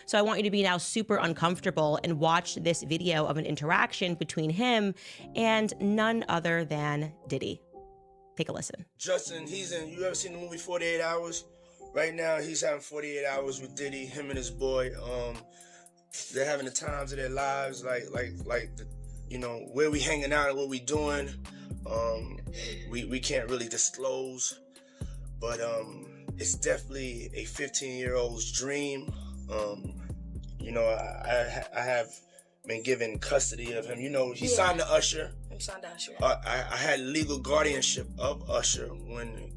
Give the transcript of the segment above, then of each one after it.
So I want you to be now super uncomfortable and watch this video of an interaction between him and none other than Diddy. Take a listen. Justin, you ever seen the movie 48 Hours? Right now, he's having 48 hours with Diddy, him and his boy. They're having the times of their lives, like where we hanging out and what we doing. We can't really disclose, but it's definitely a 15-year-old's dream. I have been given custody of him. He signed to Usher. I had legal guardianship of Usher when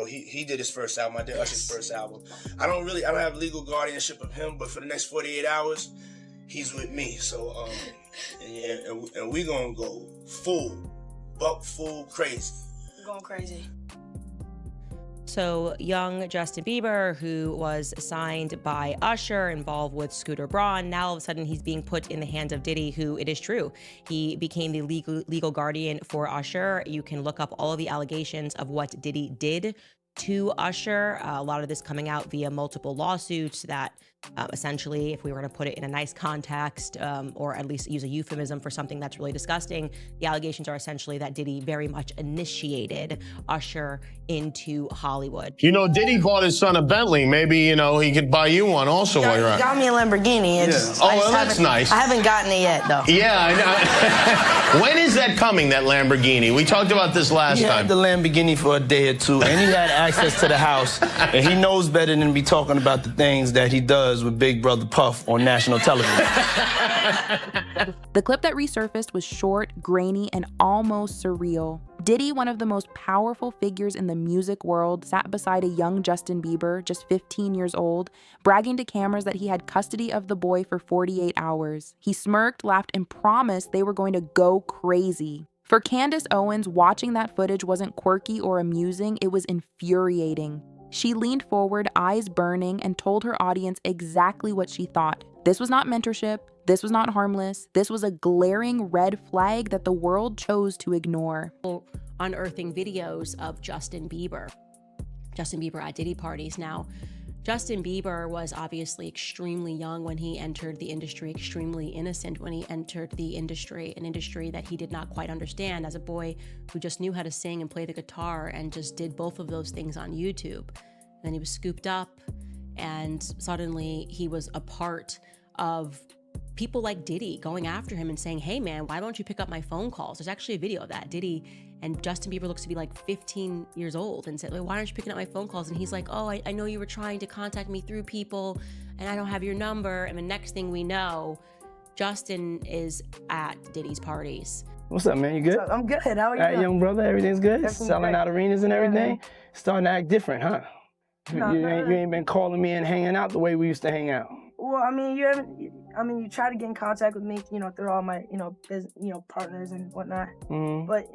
he did his first album. I did Usher's first album. I don't have legal guardianship of him, but for the next 48 hours, he's with me. So and we gonna go full crazy. We're going crazy. So young Justin Bieber, who was signed by Usher, involved with Scooter Braun, now all of a sudden he's being put in the hands of Diddy, who, it is true, he became the legal guardian for Usher. You can look up all of the allegations of what Diddy did to Usher. A lot of this coming out via multiple lawsuits that essentially, if we were to put it in a nice context, or at least use a euphemism for something that's really disgusting, the allegations are essentially that Diddy very much initiated Usher into Hollywood. Diddy bought his son a Bentley. Maybe, he could buy you one also while you're out. Got me a Lamborghini. That's nice. I haven't gotten it yet, though. Yeah, I know. When is that coming, that Lamborghini? We talked about this last time. He had the Lamborghini for a day or two, and he had access to the house, and he knows better than to be talking about the things that he does with Big Brother Puff on national television. The clip that resurfaced was short, grainy, and almost surreal. Diddy, one of the most powerful figures in the music world, sat beside a young Justin Bieber, just 15 years old, bragging to cameras that he had custody of the boy for 48 hours. He smirked, laughed, and promised they were going to go crazy. For Candace Owens, watching that footage wasn't quirky or amusing, it was infuriating. She leaned forward, eyes burning, and told her audience exactly what she thought. This was not mentorship. This was not harmless. This was a glaring red flag that the world chose to ignore. Unearthing videos of Justin Bieber at Diddy parties. Now, Justin Bieber was obviously extremely young when he entered the industry, extremely innocent when he entered the industry, an industry that he did not quite understand as a boy who just knew how to sing and play the guitar and just did both of those things on YouTube. And then he was scooped up, and suddenly he was a part of people like Diddy going after him and saying, hey man, why don't you pick up my phone calls? There's actually a video of that. Diddy and Justin Bieber looks to be like 15 years old and said, why aren't you picking up my phone calls? And he's like, oh, I know you were trying to contact me through people and I don't have your number. And the next thing we know, Justin is at Diddy's parties. What's up, man? You good? I'm good. How are you? All right, young brother, everything's good? Everything's Selling great. out arenas and everything? Yeah. Starting to act different, huh? No, you ain't been calling me and hanging out the way we used to hang out. Well, you tried to get in contact with me, through all my, partners and whatnot. Mm-hmm. But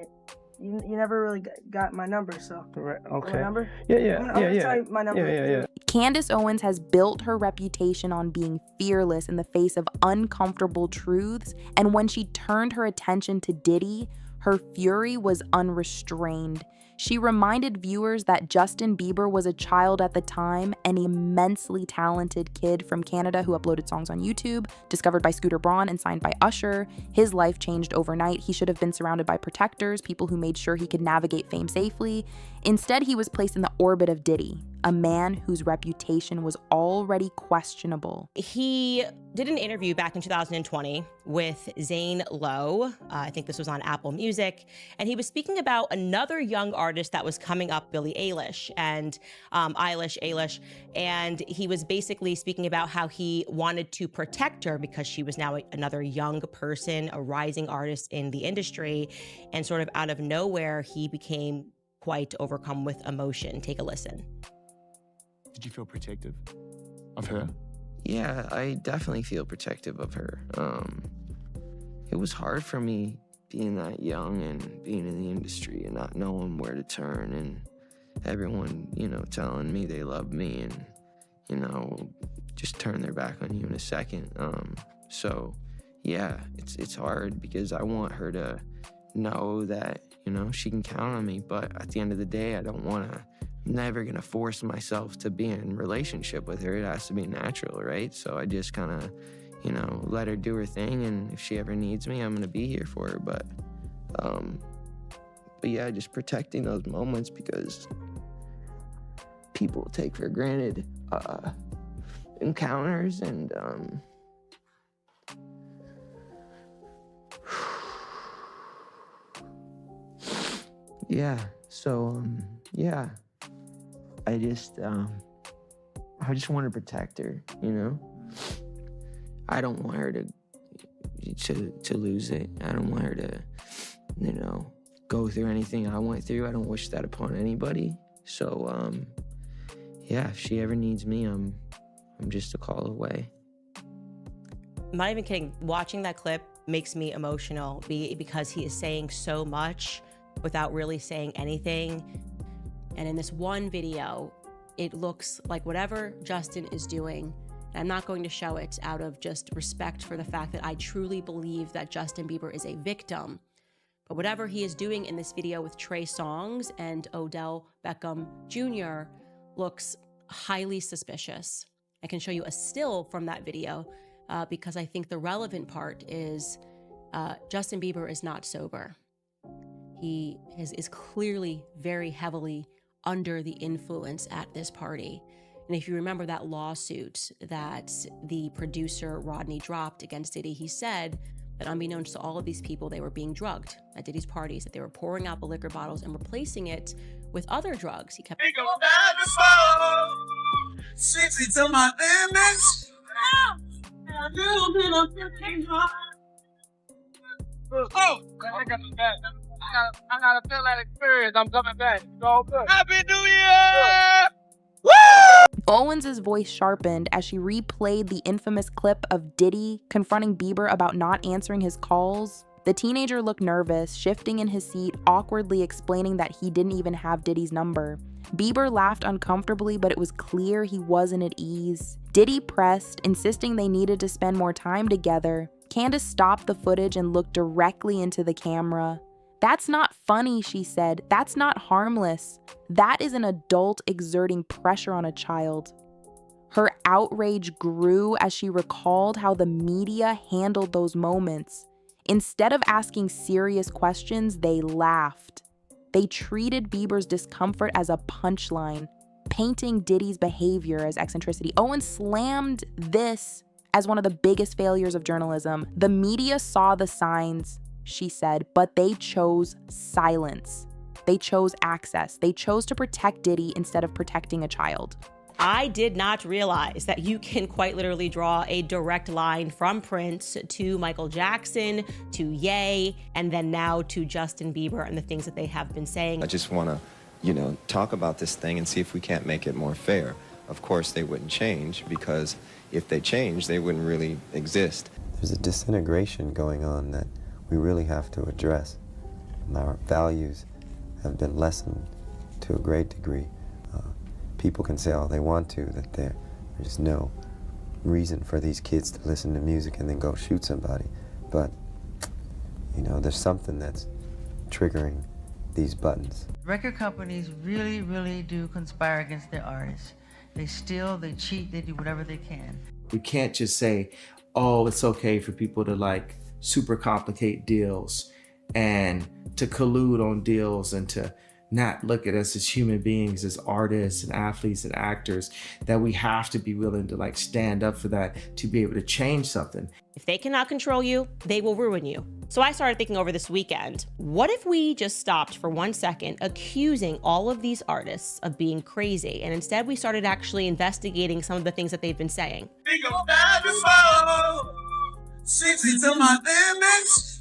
you never really got my number, so. Correct. Okay. My number? Yeah. I'm gonna tell you my number. Yeah. Candace Owens has built her reputation on being fearless in the face of uncomfortable truths, and when she turned her attention to Diddy, her fury was unrestrained. She reminded viewers that Justin Bieber was a child at the time, an immensely talented kid from Canada who uploaded songs on YouTube, discovered by Scooter Braun and signed by Usher. His life changed overnight. He should have been surrounded by protectors, people who made sure he could navigate fame safely. Instead, he was placed in the orbit of Diddy, a man whose reputation was already questionable. He did an interview back in 2020 with Zane Lowe. I think this was on Apple Music. And he was speaking about another young artist that was coming up, Billie Eilish, and Eilish. And he was basically speaking about how he wanted to protect her because she was now another young person, a rising artist in the industry. And sort of out of nowhere, he became quite overcome with emotion. Take a listen. Did you feel protective of her? Yeah, I definitely feel protective of her. It was hard for me being that young and being in the industry and not knowing where to turn and everyone, telling me they love me and, just turn their back on you in a second. So yeah, it's hard because I want her to know that, she can count on me, but at the end of the day, I don't want to never gonna force myself to be in a relationship with her. It has to be natural, right? So I just kind of, you know, let her do her thing, and if she ever needs me, I'm gonna be here for her. But yeah, just protecting those moments, because people take for granted encounters, and yeah. So yeah, I just want to protect her, you know. I don't want her to lose it. I don't want her to, you know, go through anything I went through. I don't wish that upon anybody. So yeah, if she ever needs me, I'm just a call away. I'm not even kidding. Watching that clip makes me emotional because he is saying so much without really saying anything. And in this one video, it looks like whatever Justin is doing, and I'm not going to show it out of just respect for the fact that I truly believe that Justin Bieber is a victim, but whatever he is doing in this video with Trey Songz and Odell Beckham Jr. looks highly suspicious. I can show you a still from that video because I think the relevant part is Justin Bieber is not sober. He is clearly very heavily under the influence at this party. And if you remember that lawsuit that the producer Rodney dropped against Diddy, he said that unbeknownst to all of these people, they were being drugged at Diddy's parties, that they were pouring out the liquor bottles and replacing it with other drugs. He kept... to my limits. Oh, I got the bad. I gotta feel that experience. I'm coming back. It's all good. Happy New Year! Woo! Owens' voice sharpened as she replayed the infamous clip of Diddy confronting Bieber about not answering his calls. The teenager looked nervous, shifting in his seat, awkwardly explaining that he didn't even have Diddy's number. Bieber laughed uncomfortably, but it was clear he wasn't at ease. Diddy pressed, insisting they needed to spend more time together. Candace stopped the footage and looked directly into the camera. "That's not funny," she said. "That's not harmless. That is an adult exerting pressure on a child." Her outrage grew as she recalled how the media handled those moments. Instead of asking serious questions, they laughed. They treated Bieber's discomfort as a punchline, painting Diddy's behavior as eccentricity. Owens slammed this as one of the biggest failures of journalism. "The media saw the signs," she said, "but they chose silence. They chose access. They chose to protect Diddy instead of protecting a child." I did not realize that you can quite literally draw a direct line from Prince to Michael Jackson to Ye, and then now to Justin Bieber and the things that they have been saying. I just want to, you know, talk about this thing and see if we can't make it more fair. Of course, they wouldn't change, because if they changed, they wouldn't really exist. There's a disintegration going on that we really have to address. Our values have been lessened to a great degree. People can say all they want to, that there's no reason for these kids to listen to music and then go shoot somebody. But, you know, there's something that's triggering these buttons. Record companies really, really do conspire against their artists. They steal, they cheat, they do whatever they can. We can't just say, oh, it's okay for people to like super complicate deals and to collude on deals and to not look at us as human beings, as artists and athletes and actors, that we have to be willing to like stand up for that to be able to change something. If they cannot control you, they will ruin you. So I started thinking over this weekend, what if we just stopped for 1 second accusing all of these artists of being crazy, and instead we started actually investigating some of the things that they've been saying? To my limits.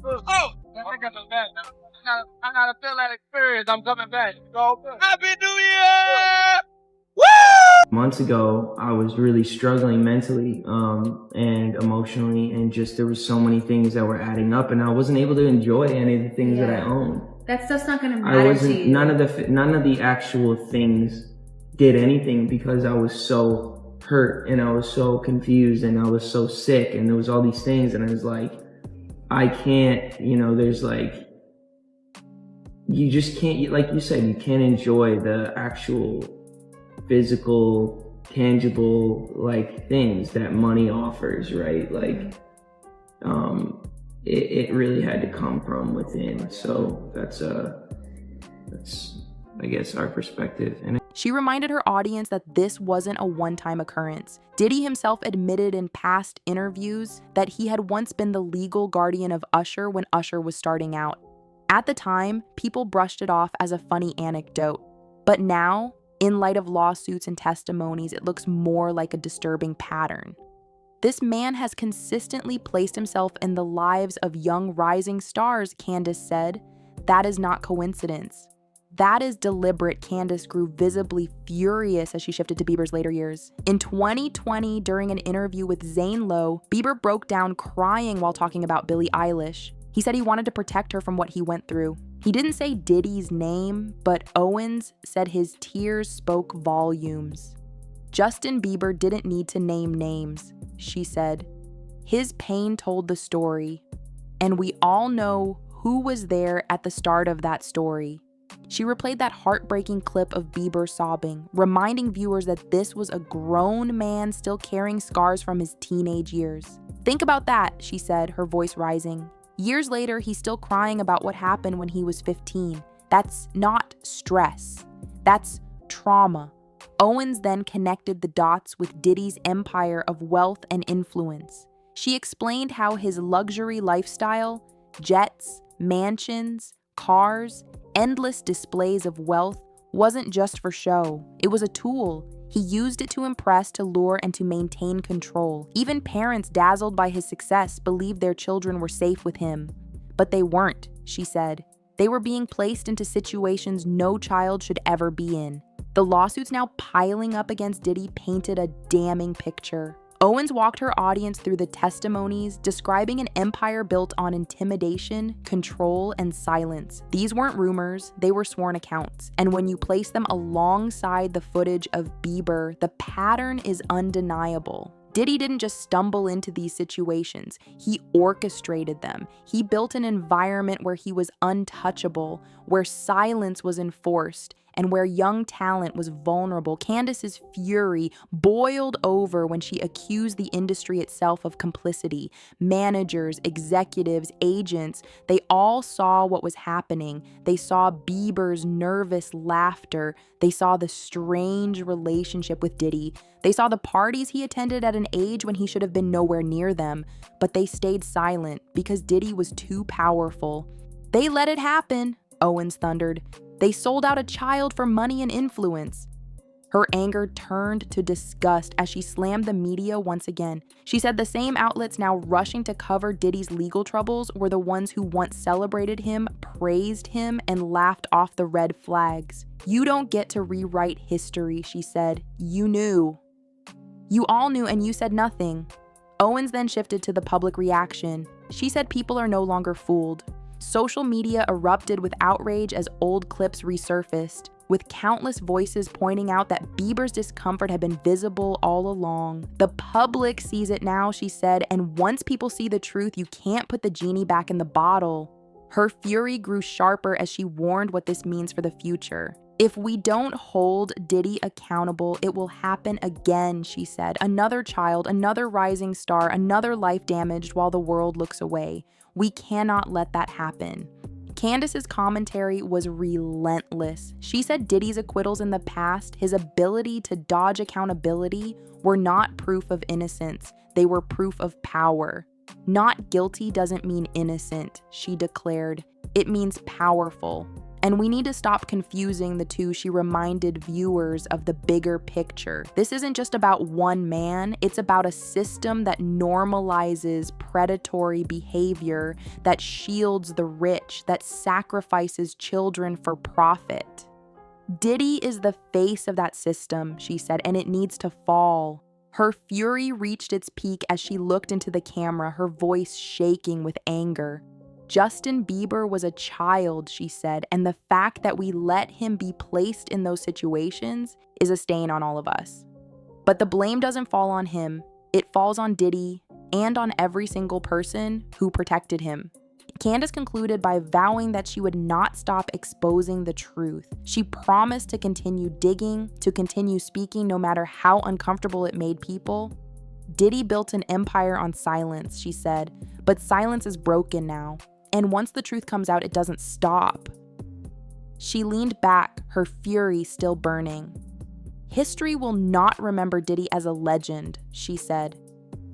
Oh, I got the bad. I gotta feel that experience. I'm coming back. It's all good. Happy New Year! Woo! Months ago, I was really struggling mentally and emotionally, and just there was so many things that were adding up, and I wasn't able to enjoy any of the things that I owned. That stuff's not gonna matter to you. None of the actual things did anything, because I was so hurt and I was so confused and I was so sick, and there was all these things, and I was like, I can't, you know, there's like you just can't, like you said, you can't enjoy the actual physical, tangible, like, things that money offers, right? Like, it really had to come from within. So that's I guess our perspective. And she reminded her audience that this wasn't a one-time occurrence. Diddy himself admitted in past interviews that he had once been the legal guardian of Usher when Usher was starting out. At the time, people brushed it off as a funny anecdote. But now, in light of lawsuits and testimonies, it looks more like a disturbing pattern. This man has consistently placed himself in the lives of young rising stars, Candace said. That is not coincidence. That is deliberate. Candace grew visibly furious as she shifted to Bieber's later years. In 2020, during an interview with Zane Lowe, Bieber broke down crying while talking about Billie Eilish. He said he wanted to protect her from what he went through. He didn't say Diddy's name, but Owens said his tears spoke volumes. Justin Bieber didn't need to name names, she said. His pain told the story, and we all know who was there at the start of that story. She replayed that heartbreaking clip of Bieber sobbing, reminding viewers that this was a grown man still carrying scars from his teenage years. Think about that, she said, her voice rising. Years later, he's still crying about what happened when he was 15. That's not stress. That's trauma. Owens then connected the dots with Diddy's empire of wealth and influence. She explained how his luxury lifestyle, jets, mansions, cars, endless displays of wealth, wasn't just for show. It was a tool. He used it to impress, to lure, and to maintain control. Even parents dazzled by his success believed their children were safe with him. But they weren't, she said. They were being placed into situations no child should ever be in. The lawsuits now piling up against Diddy painted a damning picture. Owens walked her audience through the testimonies, describing an empire built on intimidation, control, and silence. These weren't rumors, they were sworn accounts. And when you place them alongside the footage of Bieber, the pattern is undeniable. Diddy didn't just stumble into these situations, he orchestrated them. He built an environment where he was untouchable, where silence was enforced, and where young talent was vulnerable. Candace's fury boiled over when she accused the industry itself of complicity. Managers, executives, agents, they all saw what was happening. They saw Bieber's nervous laughter. They saw the strange relationship with Diddy. They saw the parties he attended at an age when he should have been nowhere near them. But they stayed silent because Diddy was too powerful. They let it happen, Owens thundered. They sold out a child for money and influence. Her anger turned to disgust as she slammed the media once again. She said the same outlets now rushing to cover Diddy's legal troubles were the ones who once celebrated him, praised him, and laughed off the red flags. You don't get to rewrite history, she said. You knew. You all knew and you said nothing. Owens then shifted to the public reaction. She said people are no longer fooled. Social media erupted with outrage as old clips resurfaced, with countless voices pointing out that Bieber's discomfort had been visible all along. The public sees it now, she said, and once people see the truth, you can't put the genie back in the bottle. Her fury grew sharper as she warned what this means for the future. If we don't hold Diddy accountable, it will happen again, she said. Another child, another rising star, another life damaged while the world looks away. We cannot let that happen. Candace's commentary was relentless. She said Diddy's acquittals in the past, his ability to dodge accountability, were not proof of innocence. They were proof of power. Not guilty doesn't mean innocent, she declared. It means powerful. And we need to stop confusing the two, she reminded viewers of the bigger picture. This isn't just about one man, it's about a system that normalizes predatory behavior, that shields the rich, that sacrifices children for profit. Diddy is the face of that system, she said, and it needs to fall. Her fury reached its peak as she looked into the camera, her voice shaking with anger. Justin Bieber was a child, she said, and the fact that we let him be placed in those situations is a stain on all of us. But the blame doesn't fall on him. It falls on Diddy and on every single person who protected him. Candace concluded by vowing that she would not stop exposing the truth. She promised to continue digging, to continue speaking no matter how uncomfortable it made people. Diddy built an empire on silence, she said, but silence is broken now. And once the truth comes out, it doesn't stop. She leaned back, her fury still burning. History will not remember Diddy as a legend, she said.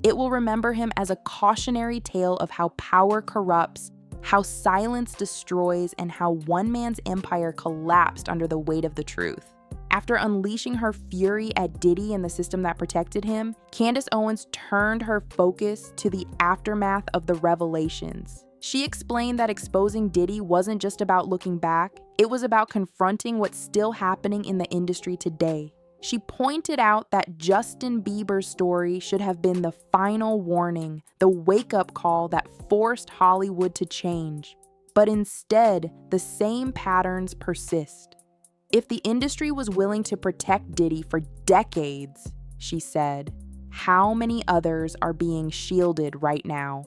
It will remember him as a cautionary tale of how power corrupts, how silence destroys, and how one man's empire collapsed under the weight of the truth. After unleashing her fury at Diddy and the system that protected him, Candace Owens turned her focus to the aftermath of the revelations. She explained that exposing Diddy wasn't just about looking back, it was about confronting what's still happening in the industry today. She pointed out that Justin Bieber's story should have been the final warning, the wake-up call that forced Hollywood to change. But instead, the same patterns persist. If the industry was willing to protect Diddy for decades, she said, how many others are being shielded right now?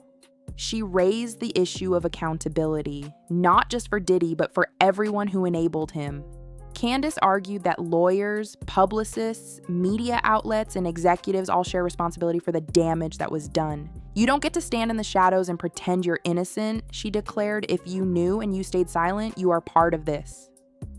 She raised the issue of accountability, not just for Diddy, but for everyone who enabled him. Candace argued that lawyers, publicists, media outlets, and executives all share responsibility for the damage that was done. You don't get to stand in the shadows and pretend you're innocent, she declared. If you knew and you stayed silent, you are part of this.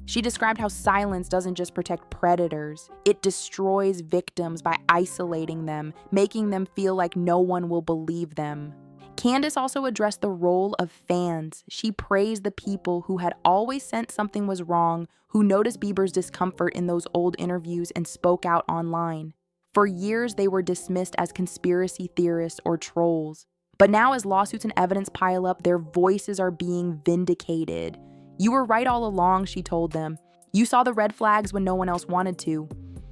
She described how silence doesn't just protect predators, it destroys victims by isolating them, making them feel like no one will believe them. Candace also addressed the role of fans. She praised the people who had always sensed something was wrong, who noticed Bieber's discomfort in those old interviews and spoke out online. For years, they were dismissed as conspiracy theorists or trolls. But now, as lawsuits and evidence pile up, their voices are being vindicated. You were right all along, she told them. You saw the red flags when no one else wanted to.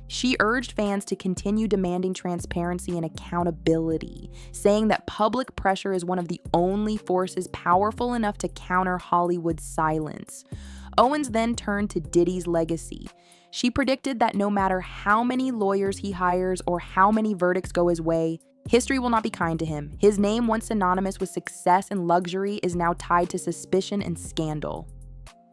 She urged fans to continue demanding transparency and accountability, saying that public pressure is one of the only forces powerful enough to counter Hollywood's silence. Owens then turned to Diddy's legacy. She predicted that no matter how many lawyers he hires or how many verdicts go his way, history will not be kind to him. His name, once synonymous with success and luxury, is now tied to suspicion and scandal.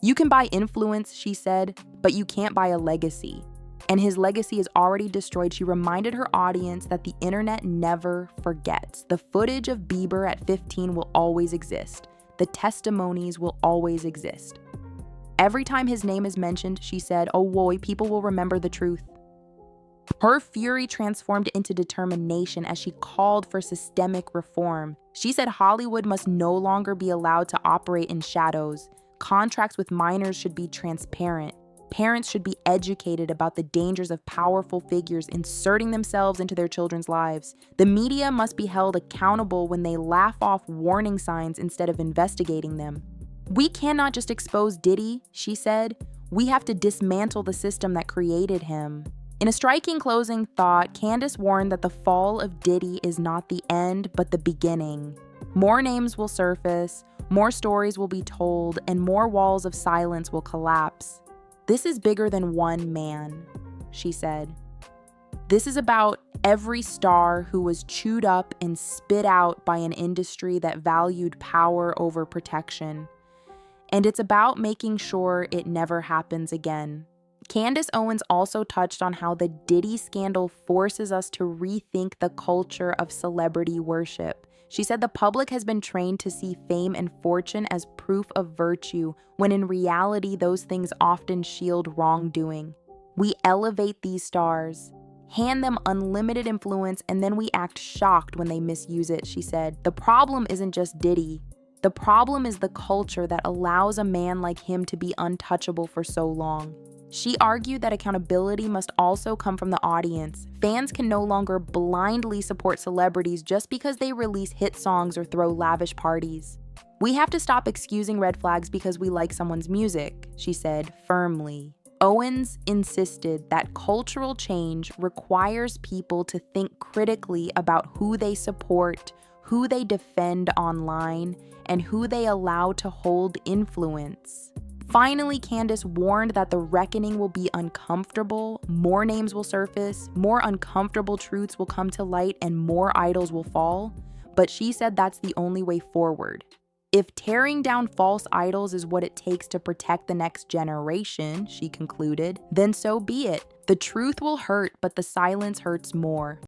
You can buy influence, she said, but you can't buy a legacy. And his legacy is already destroyed. She reminded her audience that the internet never forgets. The footage of Bieber at 15 will always exist. The testimonies will always exist. Every time his name is mentioned, she said, oh boy, people will remember the truth. Her fury transformed into determination as she called for systemic reform. She said Hollywood must no longer be allowed to operate in shadows. Contracts with minors should be transparent. Parents should be educated about the dangers of powerful figures inserting themselves into their children's lives. The media must be held accountable when they laugh off warning signs instead of investigating them. We cannot just expose Diddy, she said. We have to dismantle the system that created him. In a striking closing thought, Candace warned that the fall of Diddy is not the end, but the beginning. More names will surface, more stories will be told, and more walls of silence will collapse. This is bigger than one man, she said. This is about every star who was chewed up and spit out by an industry that valued power over protection. And it's about making sure it never happens again. Candace Owens also touched on how the Diddy scandal forces us to rethink the culture of celebrity worship. She said the public has been trained to see fame and fortune as proof of virtue, when in reality those things often shield wrongdoing. We elevate these stars, hand them unlimited influence, and then we act shocked when they misuse it, she said. The problem isn't just Diddy. The problem is the culture that allows a man like him to be untouchable for so long. She argued that accountability must also come from the audience. Fans can no longer blindly support celebrities just because they release hit songs or throw lavish parties. We have to stop excusing red flags because we like someone's music, she said firmly. Owens insisted that cultural change requires people to think critically about who they support, who they defend online, and who they allow to hold influence. Finally, Candace warned that the reckoning will be uncomfortable, more names will surface, more uncomfortable truths will come to light, and more idols will fall. But she said that's the only way forward. If tearing down false idols is what it takes to protect the next generation, she concluded, then so be it. The truth will hurt, but the silence hurts more.